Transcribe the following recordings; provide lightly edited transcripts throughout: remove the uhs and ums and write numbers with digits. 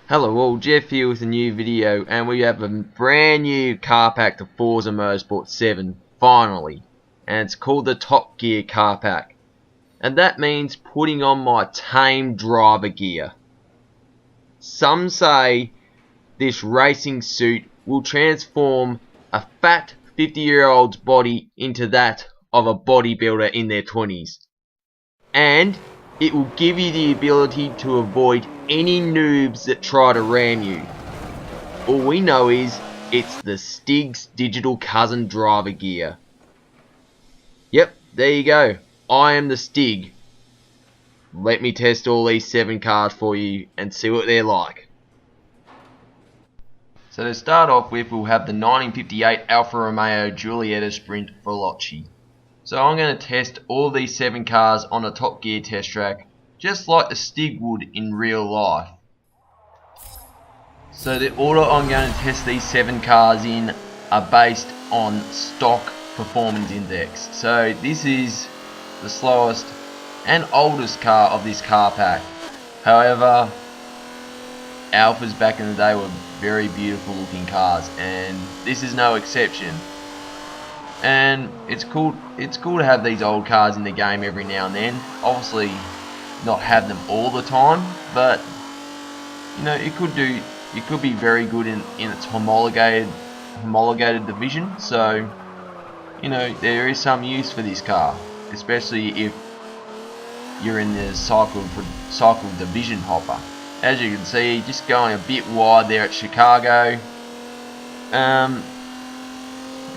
Hello all, Jeff here with a new video, and we have a brand new car pack to Forza Motorsport 7, finally. And it's called the Top Gear car pack. And that means putting on my tame driver gear. Some say this racing suit will transform a fat 50-year-old's body into that of a bodybuilder in their 20s. And it will give you the ability to avoid any noobs that try to ram you. All we know is it's the Stig's digital cousin driver gear. Yep, there you go. I am the Stig. Let me test all these 7 cars for you and see what they're like. So to start off with, we'll have the 1958 Alfa Romeo Giulietta Sprint Falacci. So I'm going to test all these 7 cars on a Top Gear test track, just like the Stig would in real life. So the order I'm going to test these 7 cars in are based on stock performance index. So this is the slowest and oldest car of this car pack. However, Alfas back in the day were very beautiful looking cars, and this is no exception. And it's cool to have these old cars in the game every now and then. Obviously not have them all the time, but you know, it could be very good in its homologated division. So you know, there is some use for this car, especially if you're in the cycle division hopper. As you can see, just going a bit wide there at Chicago.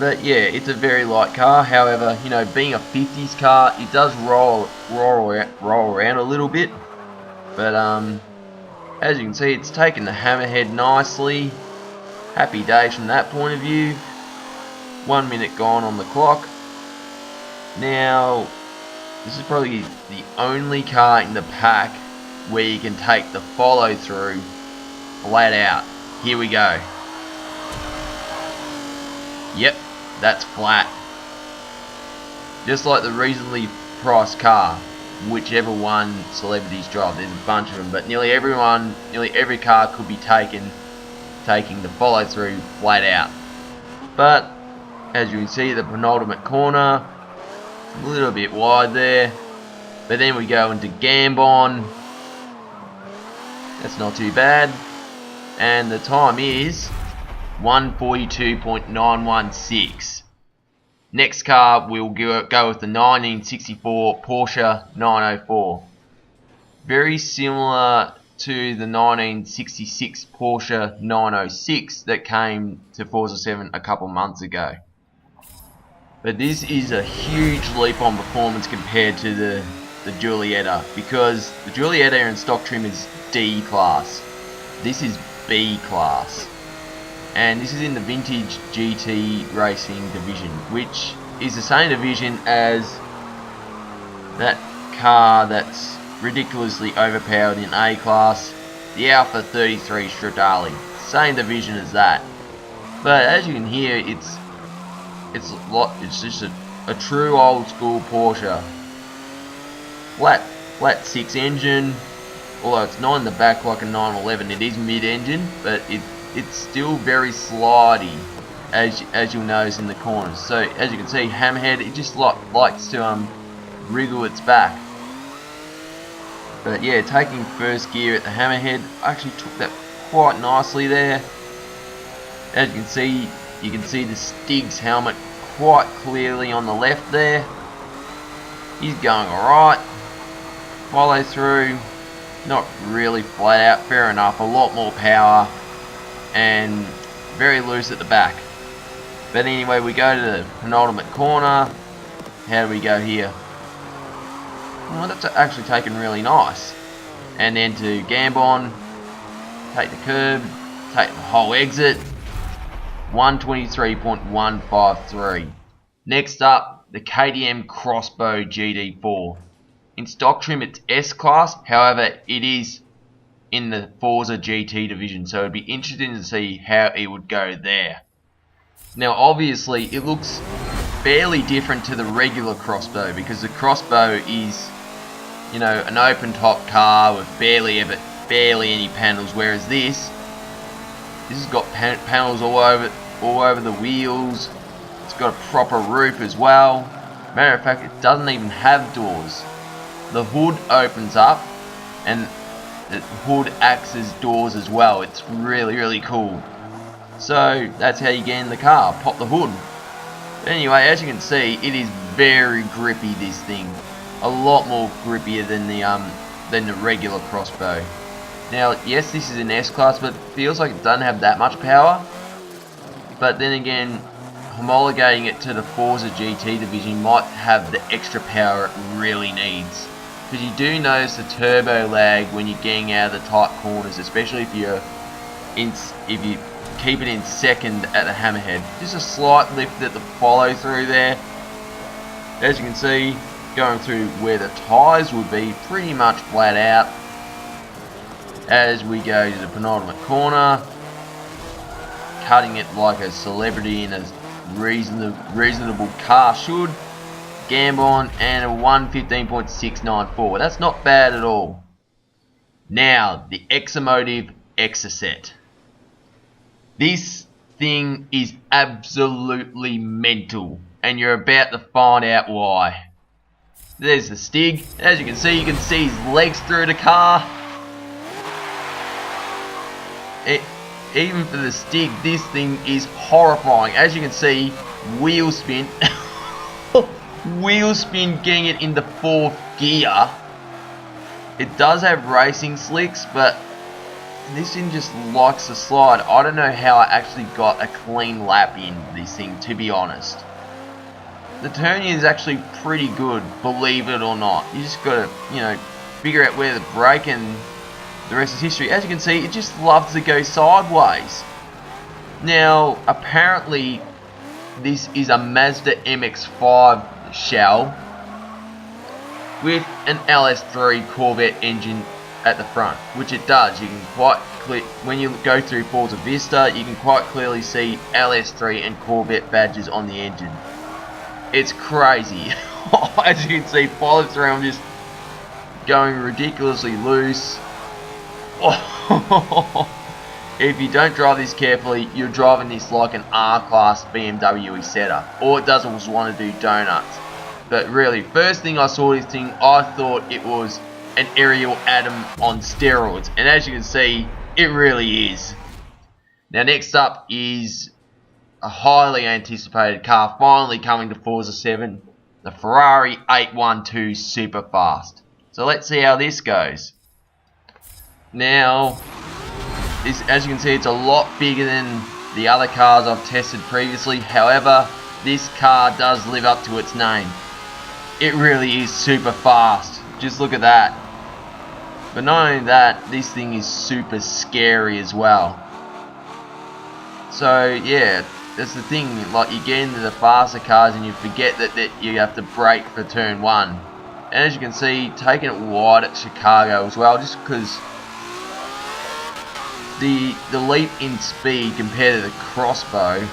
But yeah, it's a very light car. However, you know, being a 50s car, it does roll around a little bit. But as you can see, it's taken the hammerhead nicely. Happy days from that point of view. 1 minute gone on the clock. Now, this is probably the only car in the pack where you can take the follow through flat out. Here we go. Yep, that's flat. Just like the reasonably priced car, whichever one celebrities drive. There's a bunch of them, but nearly every car could be taking the follow through flat out. But as you can see, the penultimate corner, a little bit wide there. But then we go into Gambon. That's not too bad. And the time is 1:42.916. Next car, we'll go with the 1964 Porsche 904. Very similar to the 1966 Porsche 906 that came to Forza 7 a couple months ago. But this is a huge leap on performance compared to the Giulietta, because the Giulietta in stock trim is D class. This is B class. And this is in the vintage GT racing division, which is the same division as that car that's ridiculously overpowered in A class, the Alfa 33 Stradale. Same division as that. But as you can hear, it's just a true old school Porsche. Flat 6 engine, although it's not in the back like a 911, it is mid-engine, but it's still very slidey, as you'll notice in the corners. So as you can see, hammerhead, it just likes to wriggle its back. But yeah, taking first gear at the hammerhead, I actually took that quite nicely there. As you can see the Stig's helmet quite clearly on the left there. He's going alright. Follow through, not really flat out, fair enough, a lot more power and very loose at the back. But anyway, we go to the penultimate corner. How do we go here? Well, that's actually taken really nice. And then to Gambon, take the curb, take the whole exit. 1:23.153. Next up, the Ktm Crossbow Gd4. In stock trim, it's S class. However, it is in the Forza GT division, so it'd be interesting to see how it would go there. Now, obviously, it looks fairly different to the regular Crossbow, because the Crossbow is, you know, an open top car with barely ever barely any panels, whereas this has got panels all over the wheels. It's got a proper roof as well. Matter of fact, it doesn't even have doors. The hood opens up and the hood acts as doors as well. It's really, really cool. So that's how you get in the car, pop the hood. But anyway, as you can see, it is very grippy, this thing. A lot more grippier than the regular crossbow. Now, yes, this is an S-Class, but it feels like it doesn't have that much power. But then again, homologating it to the Forza GT division might have the extra power it really needs. Because you do notice the turbo lag when you're getting out of the tight corners, especially if you keep it in second at the hammerhead. Just a slight lift at the follow through there. As you can see, going through where the tyres would be pretty much flat out. As we go to the penultimate corner, cutting it like a celebrity in a reasonable car should. Gambon and a 115.694. That's not bad at all. Now, the Exomotive Exocet. This thing is absolutely mental, and you're about to find out why. There's the Stig. As you can see his legs through the car. Even for the Stig, this thing is horrifying. As you can see, wheel spin. Wheel spin getting it into 4th gear. It does have racing slicks, but this thing just likes to slide. I don't know how I actually got a clean lap in this thing, to be honest. The turning is actually pretty good, believe it or not. You just gotta, figure out where the brake, and the rest is history. As you can see, it just loves to go sideways. Now, apparently, this is a Mazda MX-5 shell with an LS3 Corvette engine at the front, which it does. You can quite when you go through Forza Vista, you can quite clearly see LS3 and Corvette badges on the engine. It's crazy. As you can see, pilots around just going ridiculously loose. If you don't drive this carefully, you're driving this like an R-Class BMW Isetta. All it does is want to do donuts. But really, first thing I saw this thing, I thought it was an Ariel Atom on steroids. And as you can see, it really is. Now next up is a highly anticipated car finally coming to Forza 7. The Ferrari 812 Superfast. So let's see how this goes. Now, as you can see, it's a lot bigger than the other cars I've tested previously. However, this car does live up to its name. It really is super fast. Just look at that. But not only that, this thing is super scary as well. So yeah, that's the thing. Like, you get into the faster cars and you forget that you have to brake for turn 1. And as you can see, taking it wide at Chicago as well, just because the leap in speed compared to the crossbow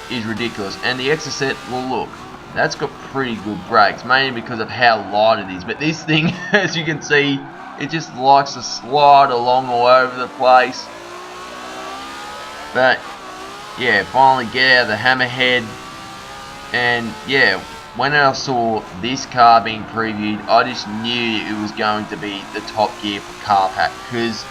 is ridiculous. And the Exocet, well look, that's got pretty good brakes, mainly because of how light it is. But this thing, as you can see, it just likes to slide along all over the place. But yeah, finally get out of the hammerhead. And yeah, when I saw this car being previewed, I just knew it was going to be the Top Gear for car pack, because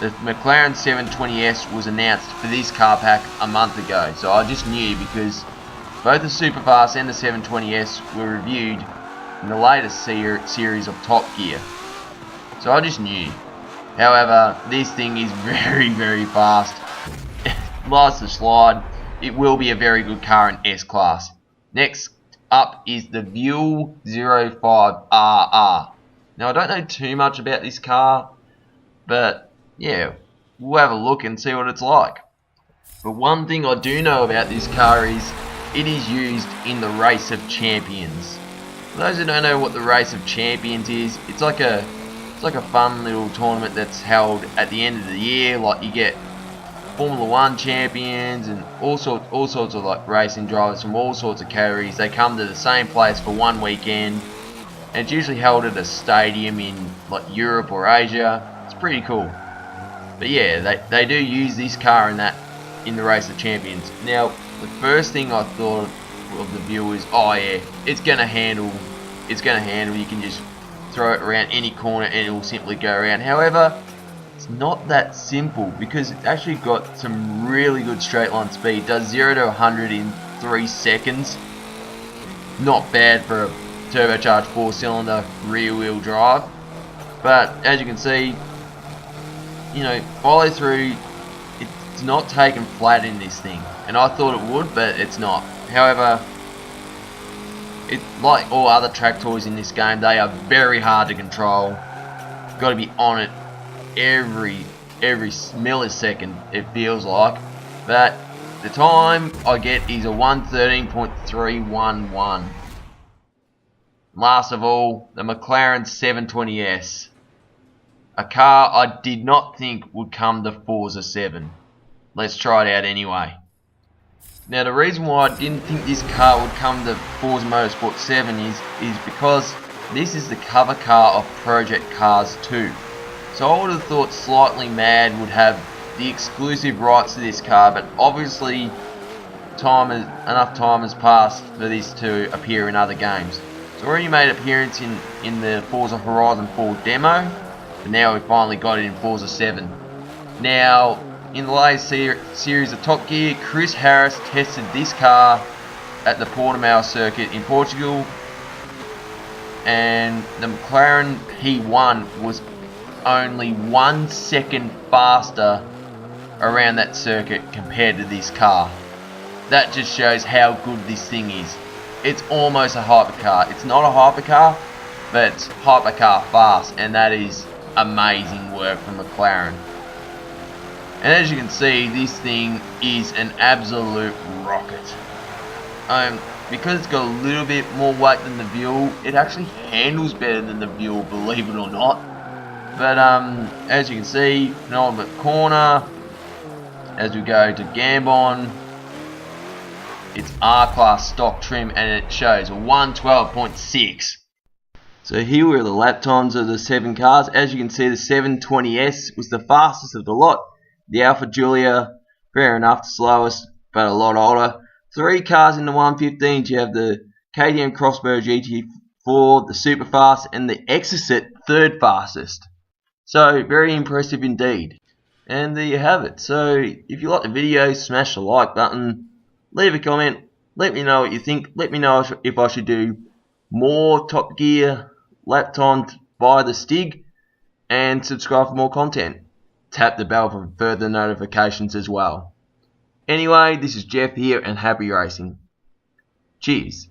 the McLaren 720S was announced for this car pack a month ago. So I just knew, because both the Superfast and the 720S were reviewed in the latest series of Top Gear. So I just knew. However, this thing is very, very fast. Likes to slide. It will be a very good car in S-Class. Next up is the View 05RR. Now, I don't know too much about this car, but yeah, we'll have a look and see what it's like. But one thing I do know about this car is it is used in the Race of Champions. For those who don't know what the Race of Champions is, it's like a fun little tournament that's held at the end of the year. Like, you get Formula 1 champions and all sorts of like racing drivers from all sorts of categories. They come to the same place for one weekend, and it's usually held at a stadium in like Europe or Asia. It's pretty cool. But yeah, they do use this car in the Race of Champions. Now, the first thing I thought of the view is, oh yeah, it's gonna handle. You can just throw it around any corner and it will simply go around. However, it's not that simple because it's actually got some really good straight line speed. It does 0 to 100 in 3 seconds. Not bad for a turbocharged 4-cylinder rear wheel drive. But as you can see, follow through, it's not taken flat in this thing. And I thought it would, but it's not. However, like all other track toys in this game, they are very hard to control. You've got to be on it every millisecond, it feels like. But the time I get is a 1:13.311. Last of all, the McLaren 720S. A car I did not think would come to Forza 7. Let's try it out anyway. Now the reason why I didn't think this car would come to Forza Motorsport 7 is because this is the cover car of Project Cars 2. So I would have thought Slightly Mad would have the exclusive rights to this car, but obviously enough time has passed for this to appear in other games. It's already made an appearance in the Forza Horizon 4 demo, but now we finally got it in Forza 7. Now, in the latest series of Top Gear, Chris Harris tested this car at the Portimao circuit in Portugal, and the McLaren P1 was only 1 second faster around that circuit compared to this car. That just shows how good this thing is. It's almost a hypercar. It's not a hypercar, but it's hypercar fast, and that is amazing work from McLaren. And as you can see, this thing is an absolute rocket. Because it's got a little bit more weight than the Buell, it actually handles better than the Buell, believe it or not. But as you can see, penultimate corner, as we go to Gambon, it's R-Class stock trim and it shows 112.6. So here were the lap times of the 7 cars. As you can see, the 720S was the fastest of the lot. The Alfa Giulietta, fair enough, the slowest, but a lot older. 3 cars in the 115s. You have the Ktm Crossbow Gd4, the Superfast, and the Exocet, 3rd fastest. So, very impressive indeed. And there you have it. So, if you like the video, smash the like button, leave a comment, let me know what you think, let me know if I should do more Top Gear lap times by the Stig, and subscribe for more content. Tap the bell for further notifications as well. Anyway, this is Jeff here, and happy racing. Cheers.